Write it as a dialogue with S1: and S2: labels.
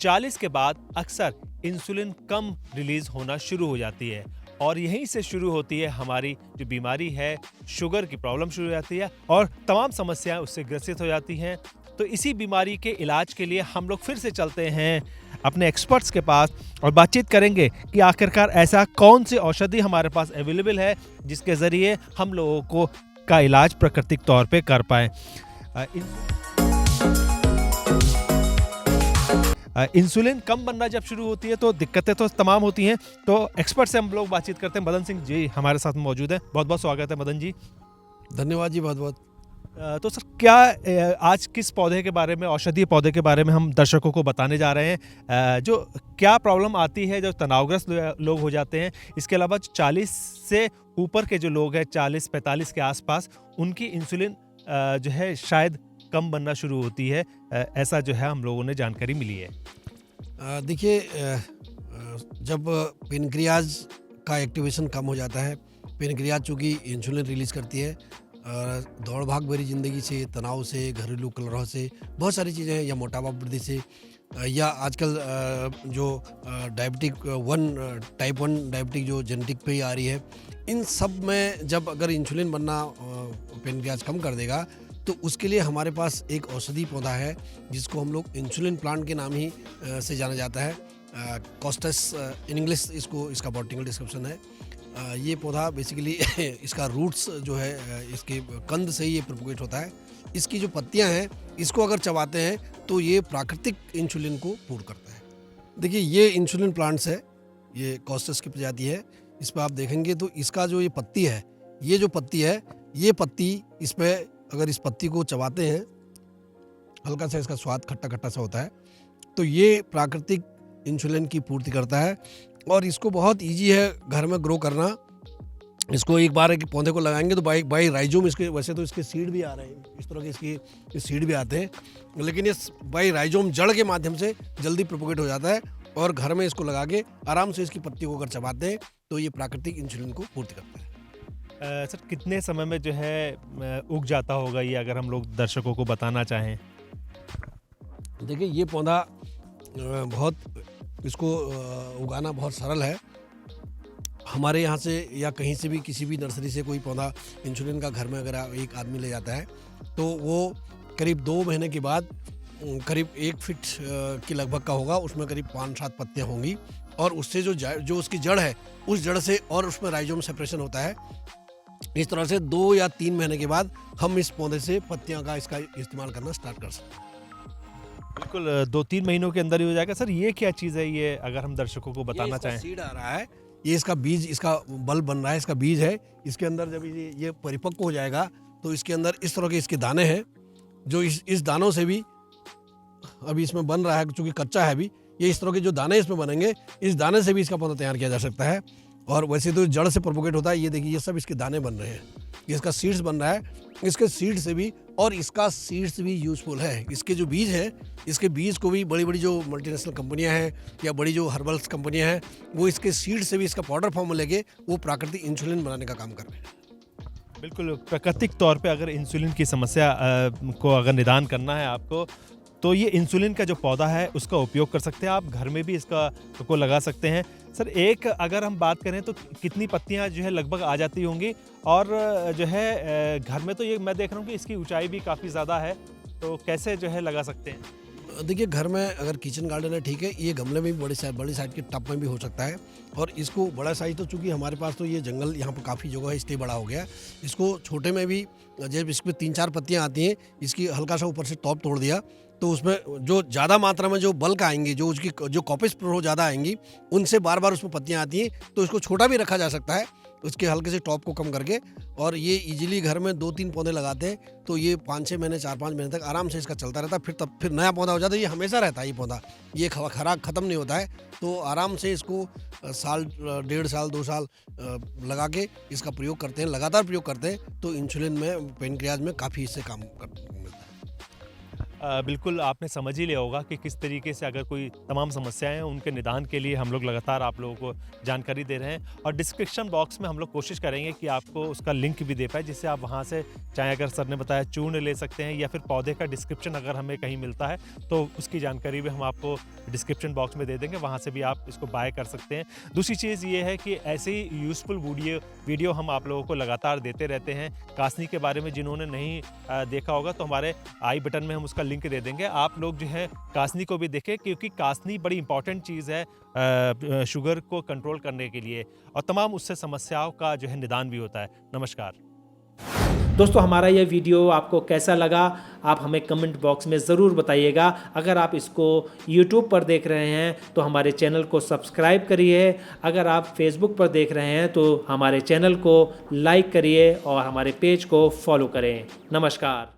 S1: 40 के बाद अक्सर इंसुलिन कम रिलीज होना शुरू हो जाती है और यहीं से शुरू होती है हमारी जो बीमारी है, शुगर की प्रॉब्लम शुरू हो जाती है और तमाम समस्याएं उससे ग्रसित हो जाती हैं। तो इसी बीमारी के इलाज के लिए हम लोग फिर से चलते हैं अपने एक्सपर्ट्स के पास और बातचीत करेंगे कि आखिरकार ऐसा कौन सी औषधि हमारे पास अवेलेबल है जिसके ज़रिए हम लोगों को का इलाज प्राकृतिक तौर पे कर पाएँ। इंसुलिन कम बनना जब शुरू होती है तो दिक्कतें तो तमाम होती हैं। तो एक्सपर्ट से हम लोग बातचीत करते हैं। मदन सिंह जी हमारे साथ मौजूद हैं। बहुत बहुत स्वागत है मदन जी।
S2: धन्यवाद जी, बहुत बहुत।
S1: तो सर क्या आज किस पौधे के बारे में, औषधीय पौधे के बारे में हम दर्शकों को बताने जा रहे हैं? जो क्या प्रॉब्लम आती है, जो तनावग्रस्त लोग हो जाते हैं, इसके अलावा 40 से ऊपर के जो लोग हैं, 40-45 के आसपास, उनकी इंसुलिन जो है शायद कम बनना शुरू होती है, ऐसा जो है हम लोगों ने जानकारी मिली है।
S2: देखिए, जब पेनक्रियाज का एक्टिवेशन कम हो जाता है, पेनक्रियाज चूँकि इंसुलिन रिलीज़ करती है, दौड़ भाग भरी ज़िंदगी से, तनाव से, घरेलू कलह से, बहुत सारी चीज़ें हैं, या मोटापा वृद्धि से, या आजकल जो डायबिटिक टाइप 1 डायबिटिक जो जेनेटिक पे ही आ रही है, इन सब में जब अगर इंसुलिन बनना पेनक्रियाज कम कर देगा तो उसके लिए हमारे पास एक औषधि पौधा है जिसको हम लोग इंसुलिन प्लांट के नाम ही से जाना जाता है। कॉस्टस इन इंग्लिश इसका बॉटनिकल डिस्क्रिप्शन है। ये पौधा बेसिकली इसका रूट्स जो है, इसके कंद से ही ये प्रोपोगेट होता है। इसकी जो पत्तियां हैं, इसको अगर चबाते हैं तो ये प्राकृतिक इंसुलिन को पूर्ण करता है। देखिए, ये इंसुलिन प्लांट्स है, ये कॉस्टस की प्रजाति है। इस पर आप देखेंगे तो इसका जो ये पत्ती है, ये जो पत्ती है, ये पत्ती, इस पर अगर इस पत्ती को चबाते हैं, हल्का सा इसका स्वाद खट्टा खट्टा सा होता है, तो ये प्राकृतिक इंसुलिन की पूर्ति करता है। और इसको बहुत इजी है घर में ग्रो करना। इसको एक बार एक पौधे को लगाएंगे तो बाई राइजोम, इसके वैसे तो इसके सीड भी आ रहे हैं, इस तरह के इसके सीड भी आते हैं, लेकिन ये बाई राइजोम जड़ के माध्यम से जल्दी प्रोपोगेट हो जाता है। और घर में इसको लगा के आराम से इसकी पत्ती को अगर चबाते हैं तो ये प्राकृतिक इंसुलिन को पूर्ति करता है।
S1: सर कितने समय में जो है उग जाता होगा ये, अगर हम लोग दर्शकों को बताना चाहें?
S2: देखिए, ये पौधा बहुत, इसको उगाना बहुत सरल है। हमारे यहाँ से या कहीं से भी, किसी भी नर्सरी से कोई पौधा इंसुलिन का घर में अगर एक आदमी ले जाता है तो वो करीब 2 महीने के बाद करीब 1 फीट की लगभग का होगा। उसमें करीब 5-7 पत्तियाँ होंगी और उससे जो उसकी जड़ है, उस जड़ से और उसमें राइजोम सेपरेशन होता है। इस तरह से 2 या 3 महीने के बाद हम इस पौधे से पत्तियां का इसका इस्तेमाल करना स्टार्ट कर सकते हैं।
S1: बिल्कुल 2-3 महीनों के अंदर ही हो जाएगा। सर ये क्या चीज़ है, ये अगर हम दर्शकों को बताना चाहें?
S2: सीड आ रहा है, ये इसका बीज, इसका बल्ब बन रहा है, इसका बीज है। इसके अंदर जब ये परिपक्व हो जाएगा तो इसके अंदर इस तरह के इसके दाने हैं, जो इस दानों से भी अभी इसमें बन रहा है, चूँकि कच्चा है अभी, ये इस तरह के जो दाने इसमें बनेंगे, इस दाने से भी इसका पौधा तैयार किया जा सकता है। और वैसे तो जड़ से प्रोपोगेट होता है। ये देखिए, ये सब इसके दाने बन रहे हैं, ये इसका सीड्स बन रहा है, इसके सीड से भी, और इसका सीड्स भी यूजफुल है। इसके जो बीज हैं, इसके बीज को भी बड़ी बड़ी जो मल्टीनेशनल कंपनियां हैं या बड़ी जो हर्बल्स कंपनियां हैं, वो इसके सीड से भी इसका पाउडर फॉर्म में लेके वो प्राकृतिक इंसुलिन बनाने का काम कर रहे हैं।
S1: बिल्कुल प्राकृतिक तौर पे अगर इंसुलिन की समस्या को अगर निदान करना है आपको, तो ये इंसुलिन का जो पौधा है उसका उपयोग कर सकते हैं आप। घर में भी इसका को लगा सकते हैं। सर एक अगर हम बात करें तो कितनी पत्तियां जो है लगभग आ जाती होंगी? और जो है घर में तो ये मैं देख रहा हूँ कि इसकी ऊंचाई भी काफ़ी ज़्यादा है, तो कैसे जो है लगा सकते हैं?
S2: देखिए, घर में अगर किचन गार्डन है, ठीक है, ये गमले में भी बड़ी साइज के टब में भी हो सकता है। और इसको बड़ा साइज तो, चूँकि हमारे पास तो ये जंगल यहाँ पर काफ़ी जगह है, इसलिए बड़ा हो गया। इसको छोटे में भी, जब इसमें 3-4 पत्तियाँ आती हैं, इसकी हल्का सा ऊपर से टॉप तोड़ दिया तो उसमें जो ज़्यादा मात्रा में जो बल्क आएंगी, जो उसकी जो कॉपिस प्रो ज़्यादा आएंगी, उनसे बार बार उसमें पत्तियाँ आती हैं, तो इसको छोटा भी रखा जा सकता है, उसके हल्के से टॉप को कम करके। और ये इजीली घर में 2-3 पौधे लगाते हैं तो ये 5-6 महीने, 4-5 महीने तक आराम से इसका चलता रहता है। फिर नया पौधा हो जाता है। ये हमेशा रहता है, ये पौधा, ये खराब ख़त्म नहीं होता है। तो आराम से इसको साल, 1.5 साल, 2 साल लगा के इसका प्रयोग करते हैं, लगातार प्रयोग करते हैं, तो इंसुलिन में, पेनक्रियाज में काफ़ी इससे काम मिलता है।
S1: बिल्कुल आपने समझ ही लिया होगा कि किस तरीके से अगर कोई तमाम समस्याएं हैं उनके निदान के लिए हम लोग लगातार आप लोगों को जानकारी दे रहे हैं और डिस्क्रिप्शन बॉक्स में हम लोग कोशिश करेंगे कि आपको उसका लिंक भी दे पाए जिससे आप वहां से चाहे अगर सर ने बताया चूर्ण ले सकते हैं या फिर पौधे का डिस्क्रिप्शन अगर हमें कहीं मिलता है तो उसकी जानकारी भी हम आपको डिस्क्रिप्शन बॉक्स में दे देंगे, वहां से भी आप इसको बाय कर सकते हैं। दूसरी चीज़ ये है कि ऐसे ही यूज़फुल वीडियो हम आप लोगों को लगातार देते रहते हैं। कासनी के बारे में जिन्होंने नहीं देखा होगा तो हमारे आई बटन में हम उसका लिंक दे देंगे। आप लोग जो है कासनी को भी देखें क्योंकि कासनी बड़ी इंपॉर्टेंट चीज़ है शुगर को कंट्रोल करने के लिए और तमाम उससे समस्याओं का जो है निदान भी होता है। नमस्कार।
S3: दोस्तों, हमारा यह वीडियो आपको कैसा लगा आप हमें कमेंट बॉक्स में ज़रूर बताइएगा। अगर आप इसको YouTube पर देख रहे हैं तो हमारे चैनल को सब्सक्राइब करिए। अगर आप Facebook पर देख रहे हैं तो हमारे चैनल को लाइक करिए और हमारे पेज को फॉलो करें। नमस्कार।